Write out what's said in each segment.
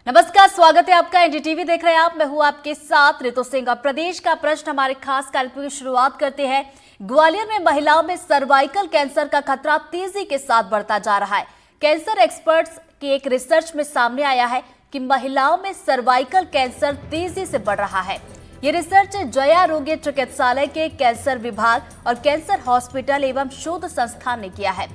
नमस्कार, स्वागत है आपका। एनडीटीवी देख रहे हैं आप। मैं हूं आपके साथ ऋतु सिंह। अब प्रदेश का प्रश्न हमारे खास कार्यक्रम की शुरुआत करते हैं। ग्वालियर में महिलाओं में सर्वाइकल कैंसर का खतरा तेजी के साथ बढ़ता जा रहा है। कैंसर एक्सपर्ट्स की एक रिसर्च में सामने आया है कि महिलाओं में सर्वाइकल कैंसर तेजी से बढ़ रहा है। ये रिसर्च जया रोग्य चिकित्सालय के कैंसर विभाग और कैंसर हॉस्पिटल एवं शोध संस्थान ने किया है।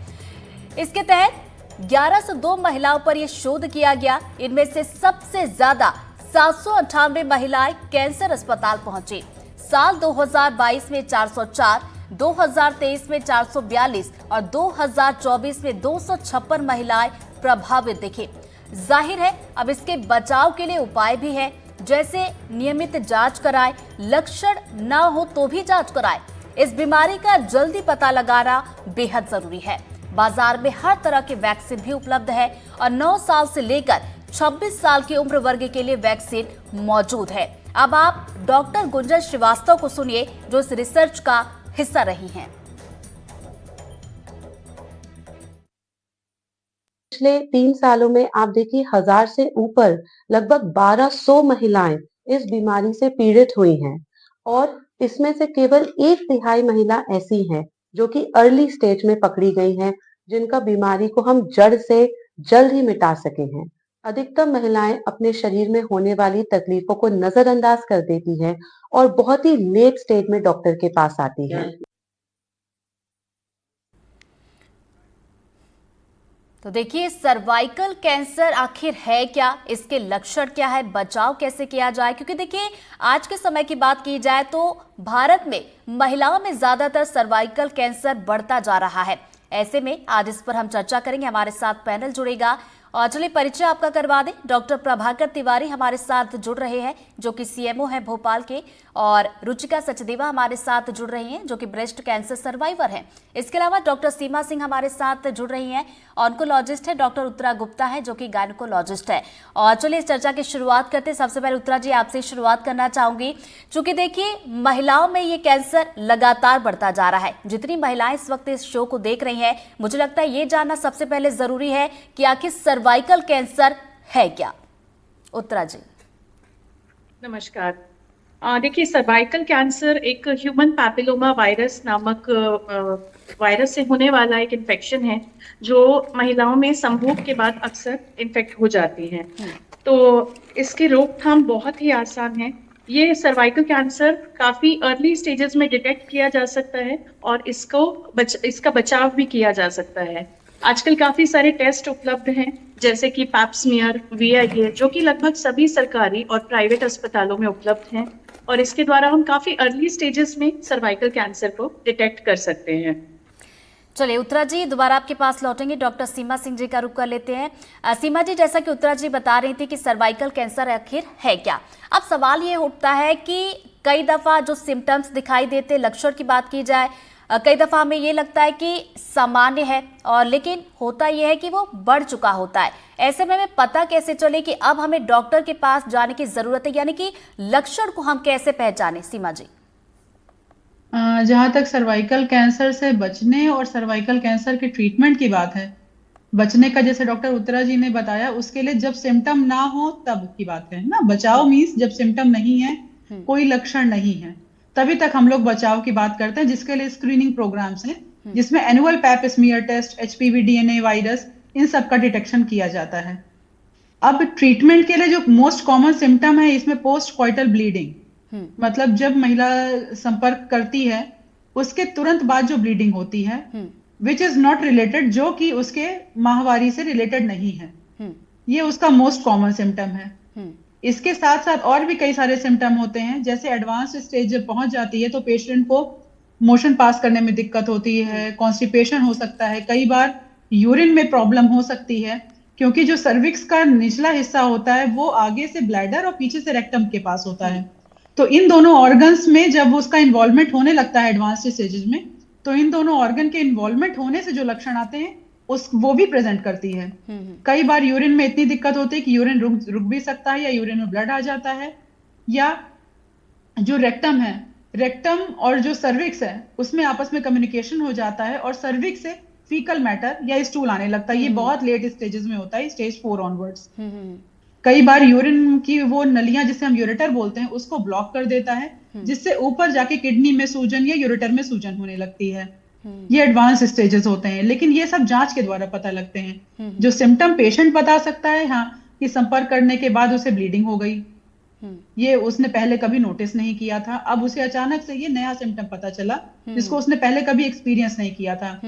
इसके तहत 1102 महिलाओं पर यह शोध किया गया। इनमें से सबसे ज्यादा 798 महिलाएं कैंसर अस्पताल पहुंची। साल 2022 में 404, 2023 में 442 और 2024 में 256 महिलाएं प्रभावित दिखी। जाहिर है अब इसके बचाव के लिए उपाय भी है, जैसे नियमित जांच कराएं, लक्षण न हो तो भी जांच कराएं। इस बीमारी का जल्दी पता लगाना बेहद जरूरी है। बाजार में हर तरह के वैक्सीन भी उपलब्ध है और 9 साल से लेकर 26 साल की उम्र वर्ग के लिए वैक्सीन मौजूद है। अब आप डॉक्टर गुंजन श्रीवास्तव को सुनिए, जो इस रिसर्च का हिस्सा रही हैं। पिछले 3 सालों में आप देखिए 1000 से ऊपर लगभग 1200 महिलाएं इस बीमारी से पीड़ित हुई हैं और इसमें से केवल 1/3 महिला ऐसी हैं जो कि अर्ली स्टेज में पकड़ी गई हैं, जिनका बीमारी को हम जड़ से जल्द ही मिटा सके हैं। अधिकतर महिलाएं अपने शरीर में होने वाली तकलीफों को नजरअंदाज कर देती हैं और बहुत ही लेट स्टेज में डॉक्टर के पास आती हैं। तो देखिए, सर्वाइकल कैंसर आखिर है क्या, इसके लक्षण क्या है, बचाव कैसे किया जाए। क्योंकि देखिए, आज के समय की बात की जाए तो भारत में महिलाओं में ज्यादातर सर्वाइकल कैंसर बढ़ता जा रहा है। ऐसे में आज इस पर हम चर्चा करेंगे। हमारे साथ पैनल जुड़ेगा और चलिए परिचय आपका करवा दें। डॉक्टर प्रभाकर तिवारी हमारे साथ जुड़ रहे हैं, जो कि सीएमओ है भोपाल के, और रुचिका सचदेवा हमारे साथ जुड़ रही हैं, जो कि ब्रेस्ट कैंसर सर्वाइवर हैं। इसके अलावा डॉक्टर सीमा सिंह हमारे साथ जुड़ रही हैं, ऑन्कोलॉजिस्ट है। डॉक्टर उत्तरा गुप्ता है, जो कि गायनेकोलॉजिस्ट है। और चलिए इस चर्चा की शुरुआत करते हैं। सबसे पहले उत्तरा जी, आपसे शुरुआत करना चाहूंगी। चूंकि देखिए, महिलाओं में ये कैंसर लगातार बढ़ता जा रहा है। जितनी महिलाएं इस वक्त इस शो को देख रही हैं, मुझे लगता है ये जानना सबसे पहले जरूरी है कि आखिर सर्वाइकल कैंसर है क्या। उत्तरा जी। नमस्कार। देखिए, सर्वाइकल कैंसर एक ह्यूमन पैपिलोमा वायरस नामक वायरस से होने वाला एक इन्फेक्शन है, जो महिलाओं में संभोग के बाद अक्सर इन्फेक्ट हो जाती है। तो इसकी रोकथाम बहुत ही आसान है। ये सर्वाइकल कैंसर काफी अर्ली स्टेजेस में डिटेक्ट किया जा सकता है और इसका बचाव भी किया जा सकता है। आजकल काफी सारे टेस्ट उपलब्ध हैं, जैसे कि पैप्समियर, VIA, जो कि लगभग सभी सरकारी और प्राइवेट अस्पतालों में उपलब्ध हैं, और इसके द्वारा हम काफी अर्ली स्टेजेस में सर्वाइकल कैंसर को डिटेक्ट कर सकते हैं। चलिए उत्तरा जी, दोबारा आपके पास लौटेंगे। डॉक्टर सीमा सिंह जी का रुख कर लेते हैं। सीमा जी, जैसा कि उत्तरा जी बता रही थी कि सर्वाइकल कैंसर आखिर है क्या, अब सवाल ये उठता है कि कई दफा जो सिम्टम्स दिखाई देते, लक्षण की बात की जाए, कई दफा हमें ये लगता है कि सामान्य है, और लेकिन होता यह है कि वो बढ़ चुका होता है। ऐसे में हमें पता कैसे चले कि अब हमें डॉक्टर के पास जाने की जरूरत है, यानी कि लक्षण को हम कैसे पहचाने। सीमा जी। जहाँ तक सर्वाइकल कैंसर से बचने और सर्वाइकल कैंसर के ट्रीटमेंट की बात है, बचने का जैसे डॉक्टर उत्तरा जी ने बताया, उसके लिए जब सिम्टम ना हो तब की बात है ना। बचाव मीन्स जब सिम्टम नहीं है, कोई लक्षण नहीं है, तभी तक हम लोग बचाव की बात करते हैं, जिसके लिए स्क्रीनिंग प्रोग्राम्स हैं, जिसमें annual Pap smear test, HPV DNA virus, इन सब का डिटेक्शन किया जाता है। अब ट्रीटमेंट के लिए जो मोस्ट कॉमन सिम्टम है इसमें पोस्ट कॉइटल ब्लीडिंग, मतलब जब महिला संपर्क करती है उसके तुरंत बाद जो ब्लीडिंग होती है, विच इज नॉट रिलेटेड, जो कि उसके माहवारी से रिलेटेड नहीं है, ये उसका मोस्ट कॉमन सिम्टम है। इसके साथ साथ और भी कई सारे सिम्टम होते हैं, जैसे एडवांस स्टेज जब पहुंच जाती है तो पेशेंट को मोशन पास करने में दिक्कत होती है, कॉन्स्टिपेशन हो सकता है, कई बार यूरिन में प्रॉब्लम हो सकती है, क्योंकि जो सर्विक्स का निचला हिस्सा होता है वो आगे से ब्लैडर और पीछे से रेक्टम के पास होता है। तो इन दोनों ऑर्गन्स में जब उसका इन्वॉल्वमेंट होने लगता है एडवांस स्टेजेस में, तो इन दोनों ऑर्गन के इन्वॉल्वमेंट होने से जो लक्षण आते हैं वो भी प्रेजेंट करती है। कई बार यूरिन में इतनी दिक्कत होती है कि यूरिन रुक भी सकता है, या यूरिन में ब्लड आ जाता है, या जो रेक्टम है, रेक्टम और जो सर्विक्स है उसमें आपस में कम्युनिकेशन हो जाता है और सर्विक्स से फीकल मैटर या स्टूल आने लगता है। ये बहुत लेट स्टेजेस में होता है, स्टेज 4 ऑनवर्ड्स। कई बार यूरिन की वो नलियां जिसे हम यूरेटर बोलते हैं उसको ब्लॉक कर देता है, जिससे ऊपर जाके किडनी में सूजन या यूरेटर में सूजन होने लगती है। ये एडवांस स्टेजेस होते हैं, लेकिन ये सब जांच के द्वारा पता लगते हैं। जो सिम्टम पेशेंट बता सकता है, हाँ, कि संपर्क करने के बाद उसे ब्लीडिंग हो गई, ये उसने पहले कभी नोटिस नहीं किया था, अब उसे अचानक से ये नया सिम्टम पता चला जिसको उसने पहले कभी एक्सपीरियंस नहीं किया था।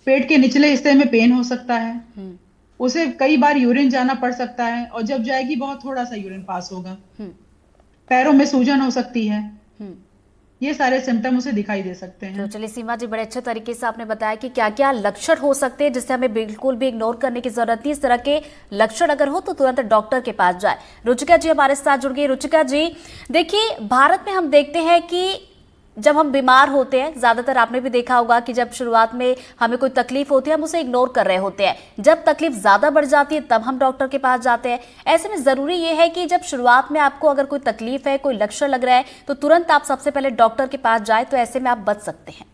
पेट के निचले हिस्से में पेन हो सकता है, उसे कई बार यूरिन जाना पड़ सकता है, और जब जाएगी बहुत थोड़ा सा यूरिन पास होगा। पैरों में सूजन हो सकती है। ये सारे सिम्टम उसे दिखाई दे सकते हैं। तो चलिए सीमा जी, बड़े अच्छे तरीके से आपने बताया कि क्या क्या लक्षण हो सकते हैं जिससे हमें बिल्कुल भी इग्नोर करने की जरूरत नहीं। इस तरह के लक्षण अगर हो तो तुरंत डॉक्टर के पास जाए। रुचिका जी हमारे साथ जुड़ गई। रुचिका जी, देखिए भारत में हम देखते हैं कि जब हम बीमार होते हैं, ज्यादातर आपने भी देखा होगा कि जब शुरुआत में हमें कोई तकलीफ होती है हम उसे इग्नोर कर रहे होते हैं। जब तकलीफ ज्यादा बढ़ जाती है तब हम डॉक्टर के पास जाते हैं। ऐसे में जरूरी ये है कि जब शुरुआत में आपको अगर कोई तकलीफ है, कोई लक्षण लग रहा है, तो तुरंत आप सबसे पहले डॉक्टर के पास जाए, तो ऐसे में आप बच सकते हैं।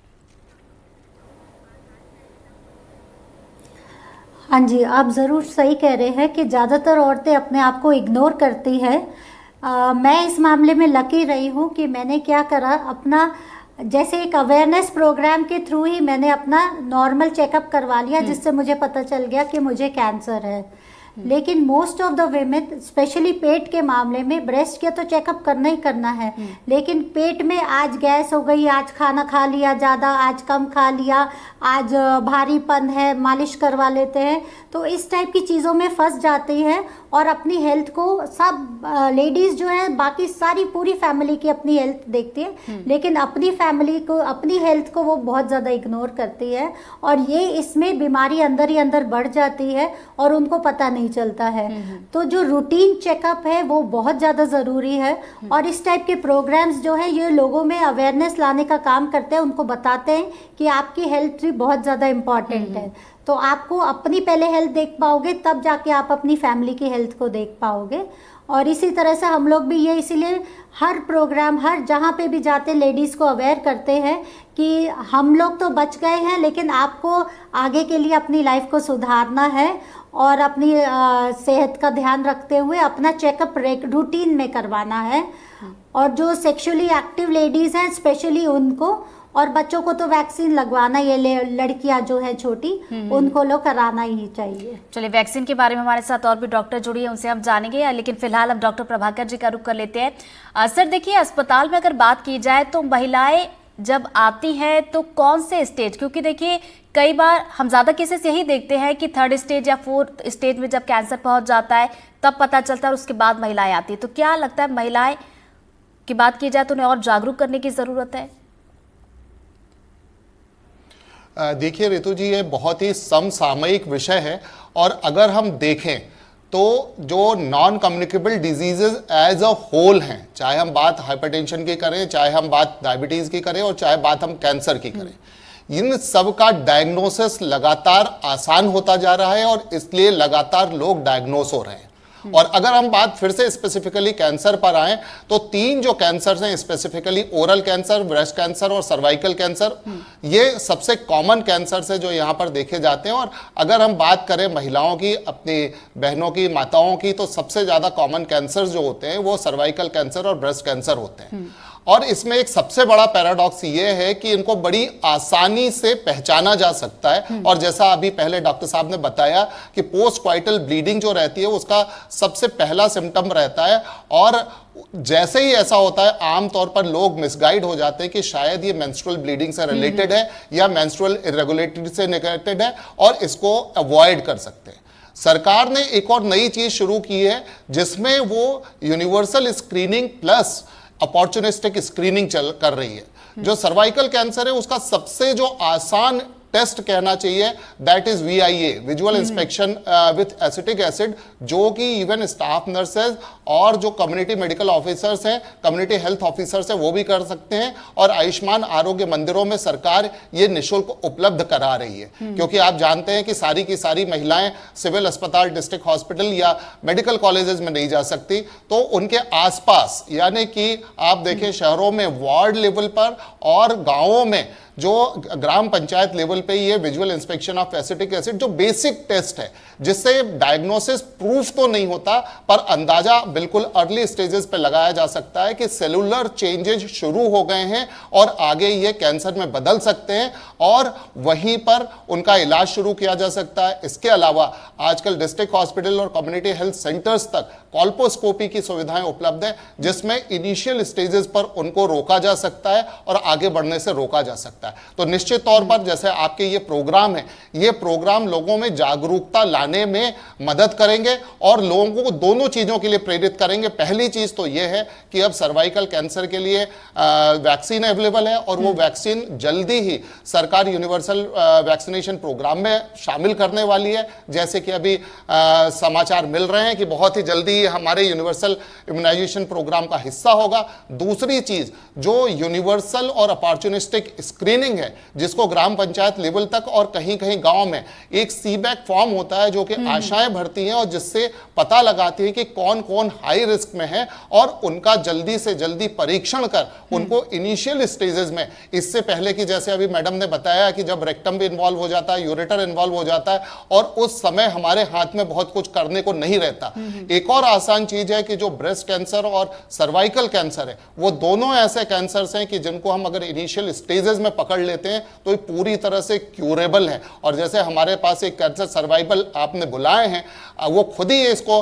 हाँ जी, आप ज़रूर सही कह रहे हैं कि ज़्यादातर औरतें अपने आप को इग्नोर करती हैं। मैं इस मामले में लकी रही हूँ कि मैंने क्या करा, अपना जैसे एक अवेयरनेस प्रोग्राम के थ्रू ही मैंने अपना नॉर्मल चेकअप करवा लिया, जिससे मुझे पता चल गया कि मुझे कैंसर है। लेकिन most of the women, specially पेट के मामले में, ब्रेस्ट के तो चेकअप करना ही करना है, लेकिन पेट में आज गैस हो गई, आज खाना खा लिया ज़्यादा, आज कम खा लिया, आज भारीपन है, मालिश करवा लेते हैं, तो इस टाइप की चीज़ों में फंस जाती है और अपनी हेल्थ को, सब लेडीज़ जो है बाकी सारी पूरी फैमिली की अपनी हेल्थ देखती है, लेकिन अपनी फैमिली को, अपनी हेल्थ को वो बहुत ज़्यादा इग्नोर करती है, और ये इसमें बीमारी अंदर ही अंदर बढ़ जाती है और उनको पता नहीं चलता है। तो जो रूटीन चेकअप है वो बहुत ज़्यादा ज़रूरी है, और इस टाइप के प्रोग्राम्स जो है ये लोगों में अवेयरनेस लाने का काम करते हैं, उनको बताते हैं कि आपकी हेल्थ भी बहुत ज़्यादा इम्पॉर्टेंट है। तो आपको अपनी पहले हेल्थ देख पाओगे, तब जाके आप अपनी फैमिली की हेल्थ को देख पाओगे। और इसी तरह से हम लोग भी ये इसीलिए हर प्रोग्राम, हर जहाँ पे भी जाते लेडीज़ को अवेयर करते हैं कि हम लोग तो बच गए हैं, लेकिन आपको आगे के लिए अपनी लाइफ को सुधारना है और अपनी सेहत का ध्यान रखते हुए अपना चेकअप रूटीन में करवाना है। और जो सेक्सुअली एक्टिव लेडीज़ हैं स्पेशली उनको, और बच्चों को तो वैक्सीन लगवाना, ये लड़कियां जो है छोटी, उनको लोग कराना ही चाहिए। चलिए, वैक्सीन के बारे में हमारे साथ और भी डॉक्टर जुड़ी है, उनसे हम जानेंगे, लेकिन फिलहाल हम डॉक्टर प्रभाकर जी का रुख कर लेते हैं। सर देखिए, अस्पताल में अगर बात की जाए तो महिलाएं जब आती हैं तो कौन से स्टेज, क्योंकि देखिए कई बार हम ज़्यादा केसेस यही देखते हैं कि 3rd स्टेज या 4th स्टेज में जब कैंसर पहुंच जाता है तब पता चलता है और उसके बाद महिलाएं आती है, तो क्या लगता है महिलाएं की बात की जाए तो उन्हें और जागरूक करने की ज़रूरत है? देखिए ऋतु जी, ये बहुत ही समसामयिक विषय है, और अगर हम देखें तो जो non communicable diseases as a whole हैं, चाहे हम बात हाइपरटेंशन की करें, चाहे हम बात डायबिटीज़ की करें, और चाहे बात हम कैंसर की करें, इन सब का डायग्नोसिस लगातार आसान होता जा रहा है और इसलिए लगातार लोग डायग्नोस हो रहे हैं। और अगर हम बात फिर से स्पेसिफिकली कैंसर पर आए तो 3 जो कैंसर हैं, specifically oral cancer, breast cancer और सर्वाइकल कैंसर, ये सबसे कॉमन कैंसर है जो यहाँ पर देखे जाते हैं। और अगर हम बात करें महिलाओं की, अपनी बहनों की, माताओं की, तो सबसे ज़्यादा कॉमन कैंसर जो होते हैं वो सर्वाइकल कैंसर और ब्रेस्ट कैंसर होते हैं। और इसमें एक सबसे बड़ा पैराडॉक्स ये है कि इनको बड़ी आसानी से पहचाना जा सकता है, और जैसा अभी पहले डॉक्टर साहब ने बताया कि पोस्ट क्वाइटल ब्लीडिंग जो रहती है उसका सबसे पहला सिम्टम रहता है, और जैसे ही ऐसा होता है आमतौर पर लोग मिसगाइड हो जाते हैं कि शायद ये मेंस्ट्रुअल ब्लीडिंग से रिलेटेड है या मेंस्ट्रुअल इरेगुलरिटी से रिलेटेड है, और इसको अवॉइड कर सकते हैं। सरकार ने एक और नई चीज शुरू की है जिसमें वो universal screening plus opportunistic screening कर रही है। जो सर्वाइकल कैंसर है उसका सबसे जो आसान टेस्ट कहना चाहिए, that is VIA, visual inspection with acetic acid, जो कि इवन स्टाफ नर्सेज और जो कम्युनिटी मेडिकल ऑफिसर्स हैं, कम्युनिटी हेल्थ ऑफिसर्स हैं, वो भी कर सकते हैं। और आयुष्मान आरोग्य मंदिरों में सरकार ये निःशुल्क उपलब्ध करा रही है, क्योंकि आप जानते हैं कि सारी की सारी महिलाएं सिविल अस्पताल, डिस्ट्रिक्ट हॉस्पिटल या मेडिकल कॉलेजेस में नहीं जा सकती, तो उनके आसपास, यानी कि आप देखें शहरों में वार्ड लेवल पर और गांवों में जो ग्राम पंचायत लेवल पे ये visual inspection of acetic acid जो बेसिक टेस्ट है, जिससे डायग्नोसिस प्रूफ तो नहीं होता पर अंदाजा बिल्कुल अर्ली स्टेजेस पे लगाया जा सकता है कि सेलुलर चेंजेस शुरू हो गए हैं और आगे ये कैंसर में बदल सकते हैं और वहीं पर उनका इलाज शुरू किया जा सकता है। इसके अलावा आजकल डिस्ट्रिक्ट हॉस्पिटल और कम्युनिटी हेल्थ सेंटर्स तक कॉल्पोस्कोपी की सुविधाएं उपलब्ध है, जिसमें इनिशियल स्टेजेस पर उनको रोका जा सकता है और आगे बढ़ने से रोका जा सकता है। तो निश्चित तौर पर जैसे आपके ये प्रोग्राम है, ये प्रोग्राम लोगों में जागरूकता लाने में मदद करेंगे और लोगों को दोनों चीजों के लिए प्रेरित करेंगे। पहली चीज तो ये है कि अब सर्वाइकल कैंसर के लिए वैक्सीन अवेलेबल है और वो वैक्सीन जल्दी ही सरकार यूनिवर्सल वैक्सीनेशन प्रोग्राम में शामिल करने वाली है, जैसे कि अभी समाचार मिल रहे हैं कि बहुत ही जल्दी हमारे यूनिवर्सल इम्यूनाइजेशन प्रोग्राम का हिस्सा होगा। दूसरी चीज जो यूनिवर्सल और अपॉर्चुनिस्टिक स्क्रीनिंग है, जिसको ग्राम पंचायत लेवल तक और कहीं कहीं गांव में एक सीबैक फॉर्म होता है जो कि आशाएं भरती हैं और जिससे पता लगाती है कि कौन कौन हाई रिस्क में है और उनका जल्दी से जल्दी परीक्षण कर उनको इनिशियल स्टेजेस में, इससे पहले कि जैसे अभी मैडम ने बताया कि जब रेक्टम भी इन्वॉल्व हो जाता है, यूरेटर इन्वॉल्व हो जाता है और उस समय हमारे हाथ में बहुत कुछ करने को नहीं रहता। एक और आसान चीज है कि जो ब्रेस्ट कैंसर और सर्वाइकल कैंसर है, वो दोनों ऐसे कैंसर्स हैं कि जिनको हम अगर इनिशियल स्टेजेस में पकड़ लेते हैं तो ये पूरी तरह से क्यूरेबल है। और जैसे हमारे पास एक कैंसर सर्वाइवल आपने बुलाए हैं, वो खुद ही इसको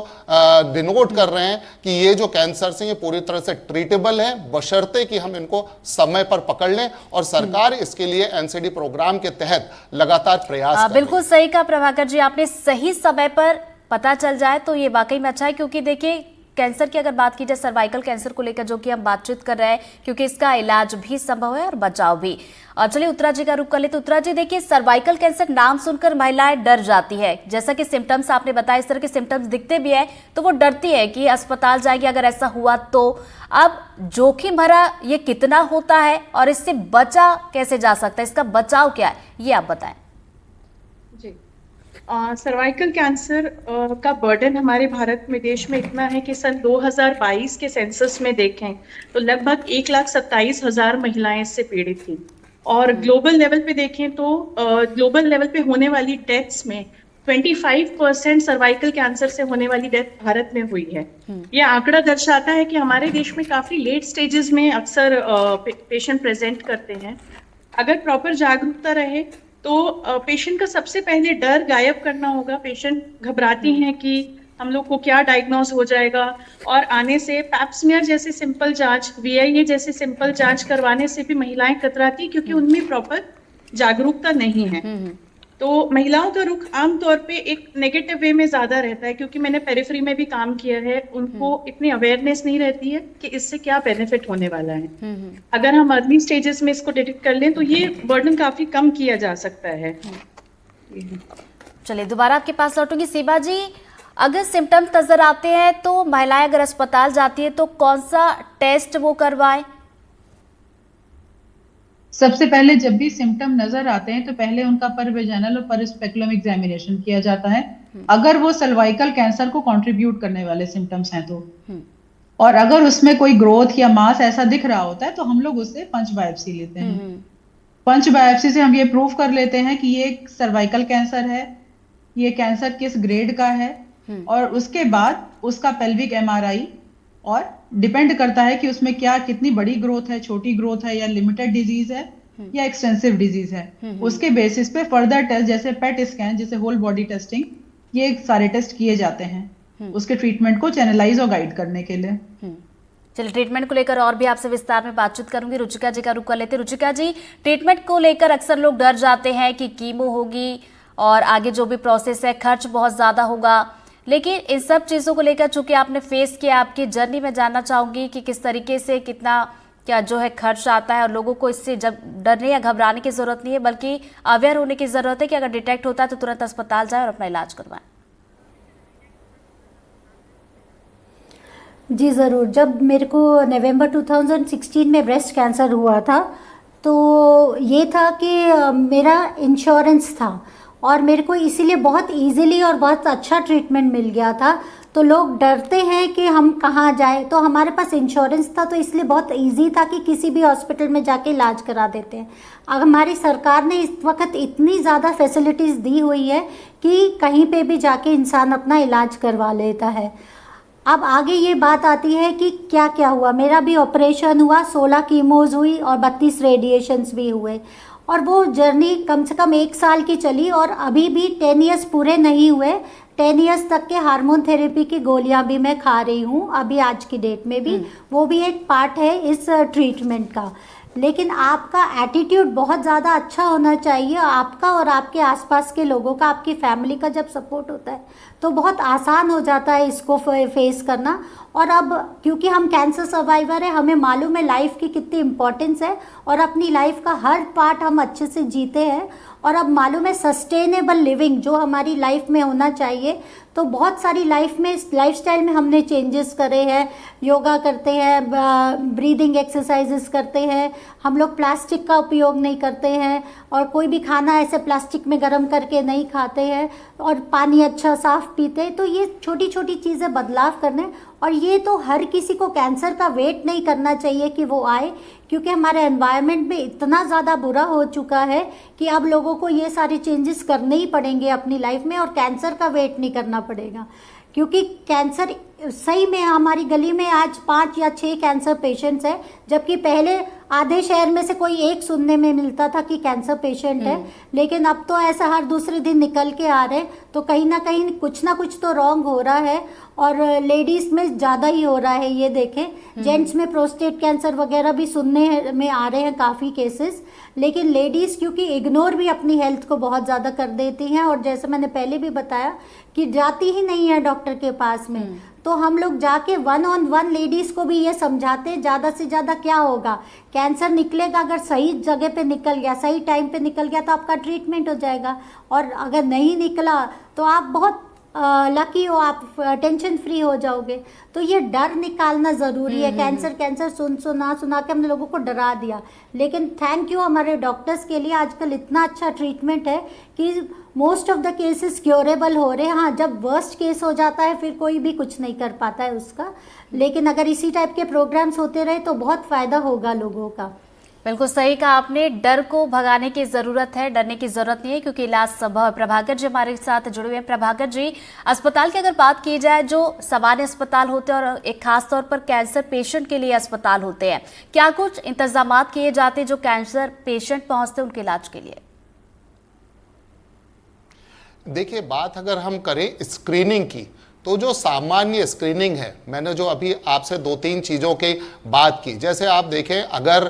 डिनोट कर रहे हैं कि ये जो कैंसर्स हैं ये पूरी तरह से ट्रीटेबल है, बशर्ते कि हम इनको समय पर पकड़ लें और सरकार इसके लिए एनसीडी प्रोग्राम के तहत लगातार प्रयास कर रही है। बिल्कुल सही कहा प्रभाकर जी आपने, सही समय पर पता चल जाए तो ये वाकई में अच्छा है, क्योंकि देखिए कैंसर की अगर बात की जाए, सर्वाइकल कैंसर को लेकर जो कि हम बातचीत कर रहे हैं, क्योंकि इसका इलाज भी संभव है और बचाव भी। और चलिए उत्तरा जी का रुख कर ले। तो उत्तरा जी देखिए, सर्वाइकल कैंसर नाम सुनकर महिलाएं डर जाती है, जैसा कि सिम्टम्स आपने बताया, इस तरह के सिम्टम्स दिखते भी है तो वो डरती है कि अस्पताल जाएगी अगर ऐसा हुआ तो। अब जोखिम भरा ये कितना होता है और इससे बचा कैसे जा सकता है, इसका बचाव क्या है, ये आप बताएं। जी, सर्वाइकल कैंसर का बर्डन हमारे भारत में देश में इतना है कि सन 2022 के सेंसस में देखें तो लगभग 1,27,000 महिलाएं इससे पीड़ित थी। और ग्लोबल लेवल पे देखें तो ग्लोबल लेवल पे होने वाली डेथ्स में 25% सर्वाइकल कैंसर से होने वाली डेथ भारत में हुई है। यह आंकड़ा दर्शाता है कि हमारे देश में काफी लेट स्टेजेस में अक्सर पेशेंट प्रेजेंट करते हैं। अगर प्रॉपर जागरूकता रहे तो पेशेंट का सबसे पहले डर गायब करना होगा। पेशेंट घबराती हैं कि हम लोग को क्या डायग्नोज हो जाएगा, और आने से पैप्समियर जैसे सिंपल जांच, VIA जैसे सिंपल जांच करवाने से भी महिलाएं कतराती क्योंकि उनमें प्रॉपर जागरूकता नहीं है। तो महिलाओं का रुख आमतौर पे एक नेगेटिव वे में ज्यादा रहता है, क्योंकि मैंने पेरिफेरी में भी काम किया है, उनको इतनी अवेयरनेस नहीं रहती है कि इससे क्या बेनिफिट होने वाला है। अगर हम अर्ली स्टेजेस में इसको डिटेक्ट कर लें तो ये बर्डन काफी कम किया जा सकता है। चलिए दोबारा आपके पास लौटूंगी। सेबा जी, अगर सिम्टम्स नजर आते हैं तो महिलाएं अगर अस्पताल जाती है तो कौन सा टेस्ट वो करवाएं? सबसे पहले जब भी सिम्टम नजर आते हैं तो पहले उनका परवेजाइनल और परस्पेकुलम एग्जामिनेशन किया जाता है, अगर वो सर्वाइकल कैंसर को कंट्रीब्यूट करने वाले सिम्टम्स हैं तो। और अगर उसमें कोई ग्रोथ या मास ऐसा दिख रहा होता है तो हम लोग उससे पंच बायोप्सी लेते हैं। पंच बायोप्सी से हम ये प्रूव कर लेते हैं कि ये सर्वाइकल कैंसर है, ये कैंसर किस ग्रेड का है, और उसके बाद उसका पेल्विक MRI, और डिपेंड करता है कि उसमें क्या कितनी बड़ी ग्रोथ है, छोटी ग्रोथ है, या लिमिटेड डिजीज है या एक्सटेंसिव डिजीज है। उसके बेसिस पे फर्दर टेस्ट जैसे पेट स्कैन, जैसे होल बॉडी टेस्टिंग, ये सारे टेस्ट किए जाते हैं उसके ट्रीटमेंट को चैनलाइज और गाइड करने के लिए। चलिए ट्रीटमेंट को लेकर और भी आपसे विस्तार में बातचीत करूंगी। रुचिका जी का रुख कर लेते। रुचिका जी, ट्रीटमेंट को लेकर अक्सर लोग डर जाते हैं कि कीमो होगी और आगे जो भी प्रोसेस है खर्च बहुत ज्यादा होगा, लेकिन इन सब चीज़ों को लेकर चूंकि आपने फेस किया, आपकी जर्नी में जानना चाहूंगी कि किस तरीके से कितना क्या जो है खर्च आता है, और लोगों को इससे जब डरने या घबराने की ज़रूरत नहीं है बल्कि अवेयर होने की ज़रूरत है कि अगर डिटेक्ट होता है तो तुरंत अस्पताल जाए और अपना इलाज करवाएं। जी ज़रूर। जब मेरे को नवंबर 2016 में ब्रेस्ट कैंसर हुआ था तो ये था कि मेरा इंश्योरेंस था और मेरे को इसीलिए बहुत इजीली और बहुत अच्छा ट्रीटमेंट मिल गया था। तो लोग डरते हैं कि हम कहाँ जाएं। तो हमारे पास इंश्योरेंस था तो इसलिए बहुत इजी था कि किसी भी हॉस्पिटल में जाके इलाज करा देते हैं। अब हमारी सरकार ने इस वक्त इतनी ज़्यादा फैसिलिटीज़ दी हुई है कि कहीं पे भी जाके इंसान अपना इलाज करवा लेता है। अब आगे ये बात आती है कि क्या क्या हुआ। मेरा भी ऑपरेशन हुआ, 16 कीमोज हुई और 32 रेडिएशंस भी हुए, और वो जर्नी कम से कम 1 साल की चली और अभी भी 10 ईयर्स पूरे नहीं हुए। 10 ईयर्स तक के हार्मोन थेरेपी की गोलियां भी मैं खा रही हूँ अभी आज की डेट में भी। वो भी एक पार्ट है इस ट्रीटमेंट का। लेकिन आपका एटीट्यूड बहुत ज़्यादा अच्छा होना चाहिए, आपका और आपके आसपास के लोगों का, आपकी फैमिली का जब सपोर्ट होता है तो बहुत आसान हो जाता है इसको फेस करना। और अब क्योंकि हम कैंसर सर्वाइवर है, हमें मालूम है लाइफ की कितनी इम्पोर्टेंस है और अपनी लाइफ का हर पार्ट हम अच्छे से जीते हैं। और अब मालूम है सस्टेनेबल लिविंग जो हमारी लाइफ में होना चाहिए, तो बहुत सारी लाइफस्टाइल में हमने चेंजेस करे हैं। योगा करते हैं, ब्रीदिंग एक्सरसाइजेस करते हैं, हम लोग प्लास्टिक का उपयोग नहीं करते हैं और कोई भी खाना ऐसे प्लास्टिक में गर्म करके नहीं खाते हैं, और पानी अच्छा साफ पीते हैं। तो ये छोटी छोटी चीज़ें बदलाव करने, और ये तो हर किसी को कैंसर का वेट नहीं करना चाहिए कि वो आए, क्योंकि हमारे एनवायरनमेंट में इतना ज़्यादा बुरा हो चुका है कि अब लोगों को ये सारे चेंजेस करने ही पड़ेंगे अपनी लाइफ में, और कैंसर का वेट नहीं करना पड़ेगा। क्योंकि कैंसर सही में हमारी गली में आज 5 या 6 कैंसर पेशेंट्स हैं, जबकि पहले आधे शहर में से कोई एक सुनने में मिलता था कि कैंसर पेशेंट है। लेकिन अब तो ऐसा हर दूसरे दिन निकल के आ रहे हैं, तो कहीं ना कुछ तो रॉन्ग हो रहा है। और लेडीज़ में ज़्यादा ही हो रहा है, ये देखें। जेंट्स में प्रोस्टेट कैंसर वगैरह भी सुनने में आ रहे हैं काफ़ी केसेस, लेकिन लेडीज़ क्योंकि इग्नोर भी अपनी हेल्थ को बहुत ज़्यादा कर देती हैं, और जैसे मैंने पहले भी बताया कि जाती ही नहीं है डॉक्टर के पास में। तो हम लोग जाके 1-on-1 लेडीज़ को भी ये समझाते हैं, ज़्यादा से ज़्यादा क्या होगा, कैंसर निकलेगा, अगर सही जगह पे निकल गया, सही टाइम पे निकल गया तो आपका ट्रीटमेंट हो जाएगा, और अगर नहीं निकला तो आप बहुत लकी हो, आप टेंशन फ्री हो जाओगे। तो ये डर निकालना ज़रूरी है। कैंसर सुना के हमने लोगों को डरा दिया, लेकिन थैंक यू हमारे डॉक्टर्स के लिए, आजकल इतना अच्छा ट्रीटमेंट है कि most of the cases curable हो रहे हैं। हाँ, जब वर्स्ट केस हो जाता है फिर कोई भी कुछ नहीं कर पाता है उसका, लेकिन अगर इसी टाइप के प्रोग्राम्स होते रहे तो बहुत फ़ायदा होगा लोगों का। बिल्कुल सही कहा आपने, डर को भगाने की जरूरत है, डरने की जरूरत नहीं है, क्योंकि इलाज संभव है। प्रभाकर जी हमारे साथ जुड़े हुए हैं। प्रभाकर जी, अस्पताल की अगर बात की जाए, जो सामान्य अस्पताल होते हैं और एक खास तौर पर कैंसर पेशेंट के लिए अस्पताल होते हैं, क्या कुछ इंतजाम किए जाते हैं जो कैंसर पेशेंट पहुंचते हैं उनके इलाज के लिए? देखिए, बात अगर हम करें स्क्रीनिंग की, तो जो सामान्य स्क्रीनिंग है, मैंने जो अभी आपसे 2-3 चीज़ों की बात की, जैसे आप देखें अगर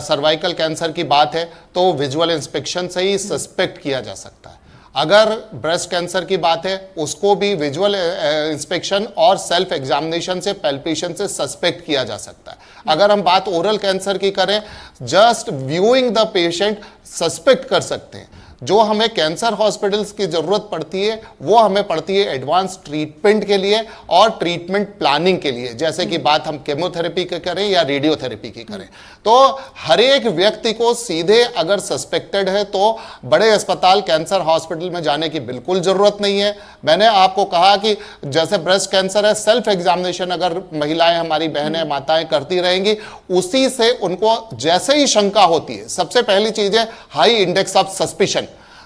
सर्वाइकल कैंसर की बात है तो विजुअल इंस्पेक्शन से ही सस्पेक्ट किया जा सकता है। अगर ब्रेस्ट कैंसर की बात है उसको भी विजुअल इंस्पेक्शन और सेल्फ एग्जामिनेशन से, पैल्पेशन से सस्पेक्ट किया जा सकता है। अगर हम बात ओरल कैंसर की करें, just viewing the patient suspect कर सकते हैं। जो हमें कैंसर हॉस्पिटल्स की ज़रूरत पड़ती है वो हमें पड़ती है एडवांस ट्रीटमेंट के लिए और ट्रीटमेंट प्लानिंग के लिए, जैसे कि बात हम केमोथेरेपी की करें या रेडियोथेरेपी की करें। तो हर एक व्यक्ति को सीधे अगर सस्पेक्टेड है तो बड़े अस्पताल कैंसर हॉस्पिटल में जाने की बिल्कुल ज़रूरत नहीं है। मैंने आपको कहा कि जैसे ब्रेस्ट कैंसर है, सेल्फ एग्जामिनेशन अगर महिलाएं, हमारी बहनें, माताएं करती रहेंगी, उसी से उनको जैसे ही शंका होती है, सबसे पहली चीज़ है हाई इंडेक्स ऑफ सस्पिशन।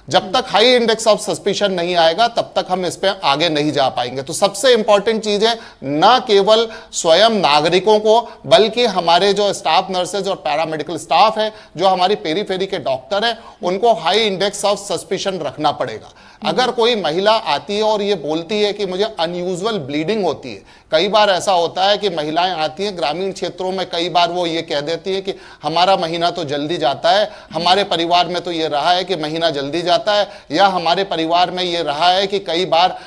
जब तक हाई इंडेक्स ऑफ सस्पिशन नहीं आएगा तब तक हम इस पे आगे नहीं जा पाएंगे। तो सबसे इंपॉर्टेंट चीज है ना केवल स्वयं नागरिकों को, बल्कि हमारे जो स्टाफ नर्सेज और पैरामेडिकल स्टाफ है, जो हमारी पेरीफेरी के डॉक्टर हैं, उनको हाई इंडेक्स ऑफ सस्पिशन रखना पड़ेगा। अगर कोई महिला आती है और ये बोलती है कि मुझे अनयूजुअल ब्लीडिंग होती है, कई बार ऐसा होता है कि महिलाएं आती हैं ग्रामीण क्षेत्रों में, कई बार वो ये कह देती है कि हमारा महीना तो जल्दी जाता है, हमारे परिवार में तो ये रहा है कि महीना जल्दी जाता है, या हमारे परिवार में ये रहा है कि कई बार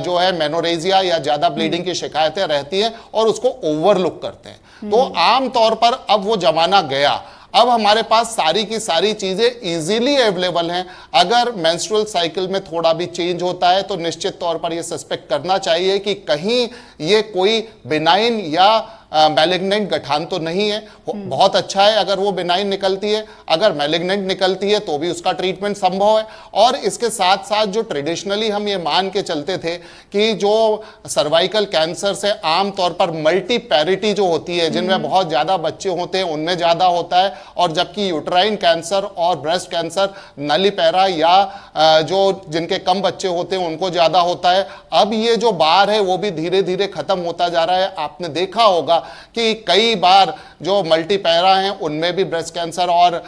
जो है मेनोरेजिया या ज़्यादा ब्लीडिंग की शिकायतें रहती हैं और उसको ओवरलुक करते हैं। तो आमतौर पर अब वो जमाना गया, अब हमारे पास सारी की सारी चीजें इजीली अवेलेबल हैं। अगर मेंस्ट्रुअल साइकिल में थोड़ा भी चेंज होता है तो निश्चित तौर पर यह सस्पेक्ट करना चाहिए कि कहीं ये कोई बिनाइन या मैलिग्नेंट गठान तो नहीं है, बहुत अच्छा है अगर वो बिनाइन निकलती है। अगर मैलिग्नेंट निकलती है तो भी उसका ट्रीटमेंट संभव है। और इसके साथ साथ जो ट्रेडिशनली हम ये मान के चलते थे कि जो सर्वाइकल कैंसर से आमतौर पर मल्टीपैरिटी जो होती है, जिनमें बहुत ज़्यादा बच्चे होते हैं, उनमें ज़्यादा होता है, और जबकि यूट्राइन कैंसर और ब्रेस्ट कैंसर नलीपैरा या जो जिनके कम बच्चे होते हैं उनको ज़्यादा होता है। अब ये जो बार है वो भी धीरे धीरे खत्म होता जा रहा है। आपने देखा होगा कि कई बार जो मल्टीपैरा हैं उनमें भी ब्रेस्ट कैंसर और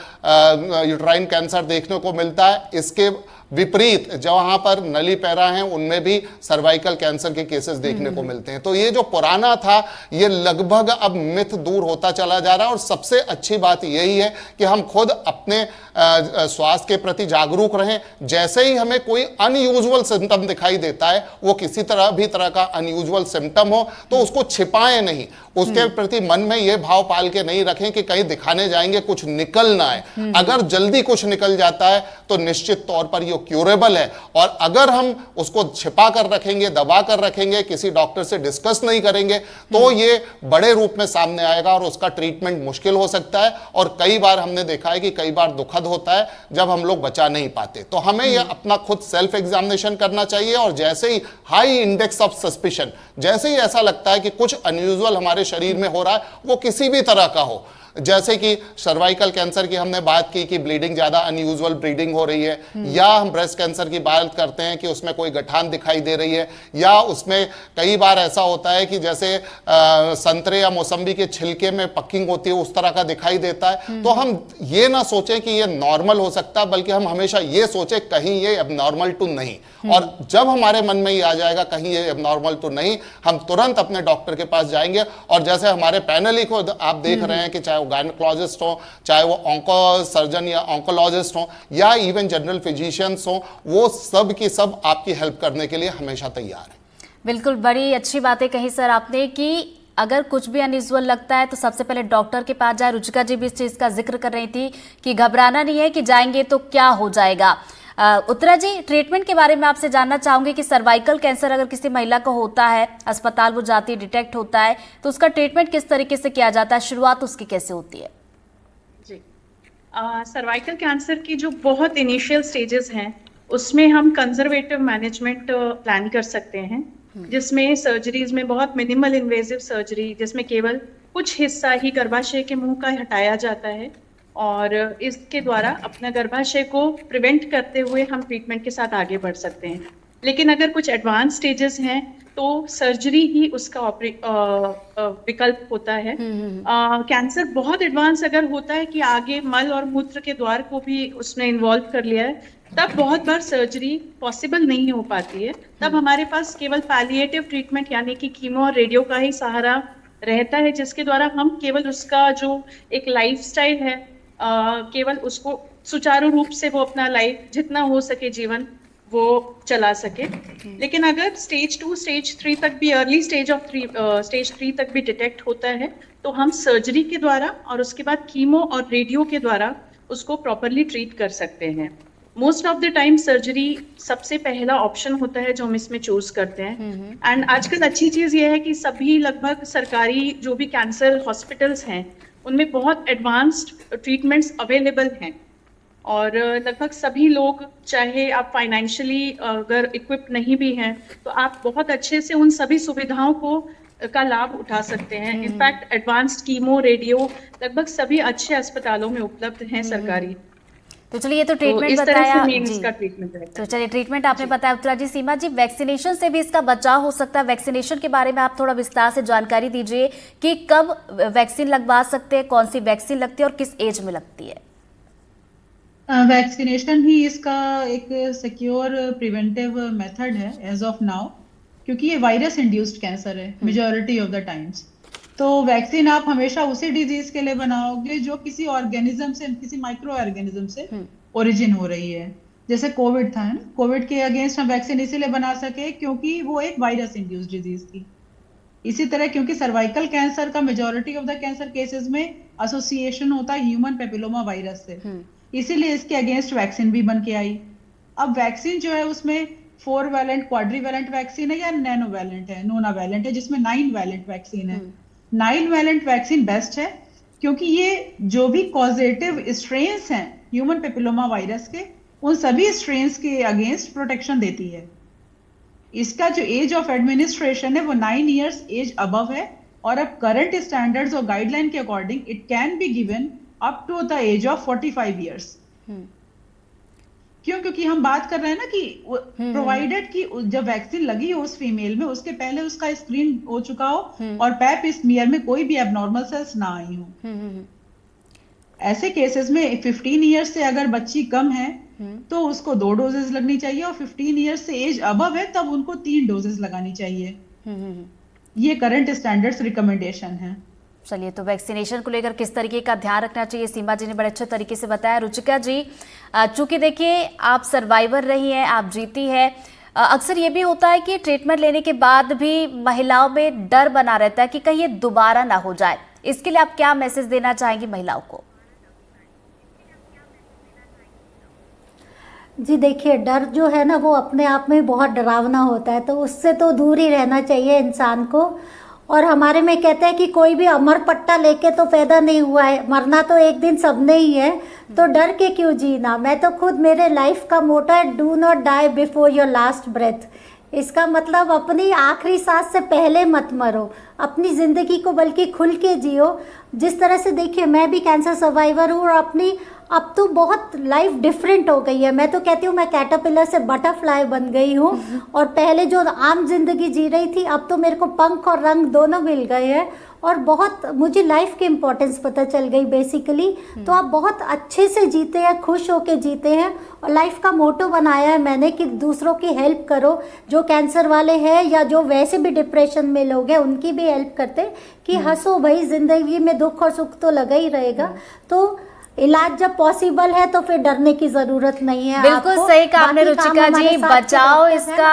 यूट्राइन कैंसर देखने को मिलता है। इसके विपरीत जहां पर नली पैरा हैं उनमें भी सर्वाइकल कैंसर के केसेस देखने को मिलते हैं। तो ये जो पुराना था ये लगभग अब मिथ दूर होता चला जा रहा है। और सबसे अच्छी बात यही है कि हम खुद अपने स्वास्थ्य के प्रति जागरूक रहें। जैसे ही हमें कोई अनयूजुअल सिम्टम दिखाई देता है, वो किसी तरह का अनयूजुअल सिम्टम हो, तो उसको छिपाएं नहीं, उसके प्रति मन में ये भाव पाल के नहीं रखें कि कहीं दिखाने जाएंगे कुछ निकल ना आए। अगर जल्दी कुछ निकल जाता है तो निश्चित तौर पर ये क्यूरेबल है। और अगर हम उसको छिपा कर रखेंगे, दबा कर रखेंगे, किसी डॉक्टर से डिस्कस नहीं करेंगे, तो ये बड़े रूप में सामने आएगा और उसका ट्रीटमेंट मुश्किल हो सकता है। और कई बार हमने देखा है कि कई बार दुखद होता है जब हम लोग बचा नहीं पाते। तो हमें यह अपना खुद सेल्फ एग्जामिनेशन करना चाहिए। और जैसे ही हाई इंडेक्स ऑफ सस्पिशन, जैसे ही ऐसा लगता है कि कुछ अनयूजुअल हमारे शरीर में हो रहा है, वो किसी भी तरह का हो, जैसे कि सर्वाइकल कैंसर की हमने बात की कि ब्लीडिंग ज्यादा अनयूजुअल ब्लीडिंग हो रही है, या हम ब्रेस्ट कैंसर की बात करते हैं कि उसमें कोई गठान दिखाई दे रही है, या उसमें कई बार ऐसा होता है कि जैसे संतरे या मौसम्बी के छिलके में पकिंग होती है, उस तरह का दिखाई देता है। तो हम ये ना सोचें कि ये नॉर्मल हो सकता है, बल्कि हम हमेशा ये सोचें कहीं ये एबनॉर्मल टू नहीं। और जब हमारे मन में ये आ जाएगा कहीं ये एबनॉर्मल टू नहीं, हम तुरंत अपने डॉक्टर के पास जाएंगे। और जैसे हमारे पैनल ही को आप देख रहे हैं कि चाहे वो गायनेकोलॉजिस्ट हो, चाहे वो ऑन्को सर्जन या ऑन्कोलॉजिस्ट हो, या इवन जनरल फिजिशियंस हो, वो सब की सब आपकी हेल्प करने के लिए हमेशा तैयार है। बिल्कुल, बड़ी अच्छी बातें कही सर आपने कि अगर कुछ भी अनयूजुअल लगता है तो सबसे पहले डॉक्टर के पास जाए। रुचिका जी भी इस चीज़ का जिक्र कर रही थी कि घबराना नहीं है कि जाएंगे तो क्या हो जाएगा। उत्तरा जी, ट्रीटमेंट के बारे में आपसे जानना चाहूंगी कि सर्वाइकल कैंसर अगर किसी महिला को होता है, अस्पताल वो जाती है, डिटेक्ट होता है, तो उसका ट्रीटमेंट किस तरीके से किया जाता है, शुरुआत उसकी कैसे होती है? जी, सर्वाइकल कैंसर की जो बहुत इनिशियल स्टेजेस हैं उसमें हम कंजर्वेटिव मैनेजमेंट प्लान कर सकते हैं, जिसमें सर्जरीज में बहुत मिनिमल इन्वेजिव सर्जरी, जिसमें केवल कुछ हिस्सा ही गर्भाशय के मुंह का हटाया जाता है, और इसके द्वारा अपना गर्भाशय को प्रिवेंट करते हुए हम ट्रीटमेंट के साथ आगे बढ़ सकते हैं। लेकिन अगर कुछ एडवांस स्टेजेस हैं तो सर्जरी ही उसका विकल्प होता है। कैंसर बहुत एडवांस अगर होता है कि आगे मल और मूत्र के द्वार को भी उसने इन्वॉल्व कर लिया है, तब बहुत बार सर्जरी पॉसिबल नहीं हो पाती है। तब हमारे पास केवल पैलिएटिव ट्रीटमेंट यानी कि कीमो और रेडियो का ही सहारा रहता है, जिसके द्वारा हम केवल उसका जो एक लाइफस्टाइल है, केवल उसको सुचारू रूप से वो अपना लाइफ जितना हो सके जीवन वो चला सके। लेकिन अगर स्टेज 2, स्टेज 3 तक भी, अर्ली स्टेज 3 तक भी डिटेक्ट होता है, तो हम सर्जरी के द्वारा और उसके बाद कीमो और रेडियो के द्वारा उसको प्रॉपरली ट्रीट कर सकते हैं। Most of the time surgery सबसे पहला ऑप्शन होता है जो हम इसमें चूज करते हैं। एंड आजकल अच्छी चीज ये है कि सभी लगभग सरकारी जो भी कैंसर हॉस्पिटल्स हैं उनमें बहुत एडवांस्ड ट्रीटमेंट्स अवेलेबल हैं, और लगभग सभी लोग, चाहे आप फाइनेंशियली अगर इक्विप्ड नहीं भी हैं, तो आप बहुत अच्छे से उन सभी सुविधाओं का लाभ उठा सकते हैं। इनफैक्ट एडवांस्ड कीमो, रेडियो लगभग सभी अच्छे अस्पतालों में उपलब्ध हैं सरकारी। तो चलिए, ये तो ट्रीटमेंट इस तरह से बताया मेन जी। इसका ट्रीटमेंट रहता है। तो चलिए, ट्रीटमेंट आपने बताया। उत्तरा जी, सीमा जी, वैक्सीनेशन से भी इसका बचाव हो सकता है। वैक्सीनेशन के बारे में आप थोड़ा विस्तार से जानकारी दीजिए कि कब वैक्सीन लगवा सकते हैं, कौन सी वैक्सीन लगती है और किस एज में लगती है? वैक्सीनेशन ही इसका एक सिक्योर प्रिवेंटिव मेथड है एज ऑफ नाउ, क्योंकि ये वायरस इंड्यूस्ड कैंसर है मेजॉरिटी ऑफ द टाइम्स। तो वैक्सीन आप हमेशा उसी डिजीज के लिए बनाओगे जो किसी ऑर्गेनिज्म से, किसी माइक्रो ऑर्गेनिज्म से ओरिजिन हो रही है। जैसे कोविड था, है ना, कोविड के अगेंस्ट हम वैक्सीन इसीलिए बना सके क्योंकि वो एक वायरस इंड्यूस्ड डिजीज थी। इसी तरह क्योंकि सर्वाइकल कैंसर का majority of the cancer cases में एसोसिएशन होता है ह्यूमन पेपिलोमा वायरस से, इसीलिए इसके अगेंस्ट वैक्सीन भी बन के आई। अब वैक्सीन जो है उसमें 4 वैलेंट, क्वाड्रीवैलेंट वैक्सीन है या नैनोवैलेंट है, नोनावैलेंट है, जिसमें 9 वैलेंट वैक्सीन है। 9 वैलेंट वैक्सीन बेस्ट है, क्योंकि ये जो भी कॉजेटिव स्ट्रेन्स हैं ह्यूमन पेपिलोमा वायरस के, उन सभी स्ट्रेन्स के अगेंस्ट प्रोटेक्शन देती है। इसका जो एज ऑफ एडमिनिस्ट्रेशन है वो 9 इयर्स एज अबव है, और अब करंट स्टैंडर्ड्स और गाइडलाइन के according it can be given up to the age of 45 years. क्यों? क्योंकि हम बात कर रहे हैं ना कि प्रोवाइडेड कि जब वैक्सीन लगी हो उस फीमेल में, उसके पहले उसका स्क्रीन हो चुका हो और पैप स्मीयर में कोई भी एबनॉर्मल सेल्स ना आई हो। ऐसे केसेस में 15 इयर्स से अगर बच्ची कम है तो उसको 2 डोजेस लगनी चाहिए, और 15 इयर्स से एज अबव है तब उनको 3 डोजेस लगानी चाहिए। ये करंट स्टैंडर्ड्स रिकमेंडेशन है। चलिए, तो वैक्सीनेशन को लेकर किस तरीके का ध्यान रखना चाहिए, सीमा जी ने बड़े अच्छे तरीके से बताया। रुचिका जी, चूंकि देखिए आप सर्वाइवर रही हैं, आप जीती हैं, अक्सर ये भी होता है कि ट्रीटमेंट लेने के बाद भी महिलाओं में डर बना रहता है कि कहीं ये दोबारा ना हो जाए। इसके लिए आप क्या मैसेज देना चाहेंगी महिलाओं को? जी देखिए, डर जो है ना वो अपने आप में बहुत डरावना होता है, तो उससे तो दूर ही रहना चाहिए इंसान को। और हमारे में कहते हैं कि कोई भी अमर पट्टा लेके तो पैदा नहीं हुआ है, मरना तो एक दिन सबने ही है, तो डर के क्यों जीना। मैं तो खुद, मेरे लाइफ का मोटो है do not die before your last breath. इसका मतलब अपनी आखिरी सांस से पहले मत मरो, अपनी ज़िंदगी को बल्कि खुल के जियो। जिस तरह से देखिए, मैं भी कैंसर सर्वाइवर हूँ और अपनी अब तो बहुत लाइफ डिफरेंट हो गई है। मैं तो कहती हूँ मैं कैटरपिलर से बटरफ्लाई बन गई हूँ, और पहले जो आम जिंदगी जी रही थी अब तो मेरे को पंख और रंग दोनों मिल गए हैं, और बहुत मुझे लाइफ की इम्पोर्टेंस पता चल गई बेसिकली। तो आप बहुत अच्छे से जीते हैं, खुश होके जीते हैं, और लाइफ का मोटो बनाया है मैंने कि दूसरों की हेल्प करो। जो कैंसर वाले हैं या जो वैसे भी डिप्रेशन में लोग हैं उनकी भी हेल्प करते, कि हंसो भाई, जिंदगी में दुख और सुख तो लगा ही रहेगा। तो इलाज जब पॉसिबल है तो फिर डरने की जरूरत नहीं है। बिल्कुल सही कहा आपने रुचिका जी। बचाव इसका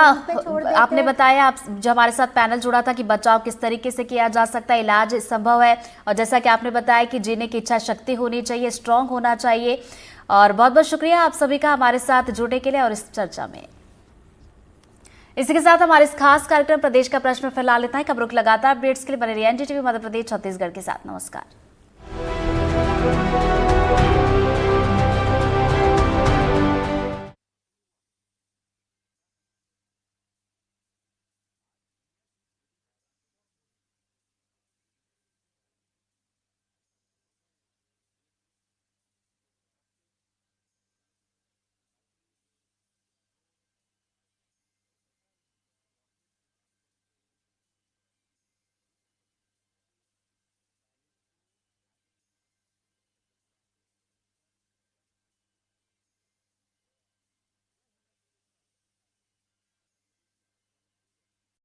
आपने बताया, आप जो हमारे साथ पैनल जुड़ा था, कि बचाव किस तरीके से किया जा सकता है, इलाज संभव है, और जैसा कि आपने बताया कि जीने की इच्छा शक्ति होनी चाहिए, स्ट्रांग होना चाहिए। और बहुत बहुत शुक्रिया आप सभी का हमारे साथ जुड़ने के लिए और इस चर्चा में। इसी के साथ हमारे इस खास कार्यक्रम प्रदेश का प्रश्न फिलहाल इतना ही। खबरों के लगातार अपडेट्स के लिए बने रहिए एनडीटीवी मध्य प्रदेश छत्तीसगढ़ के साथ। नमस्कार।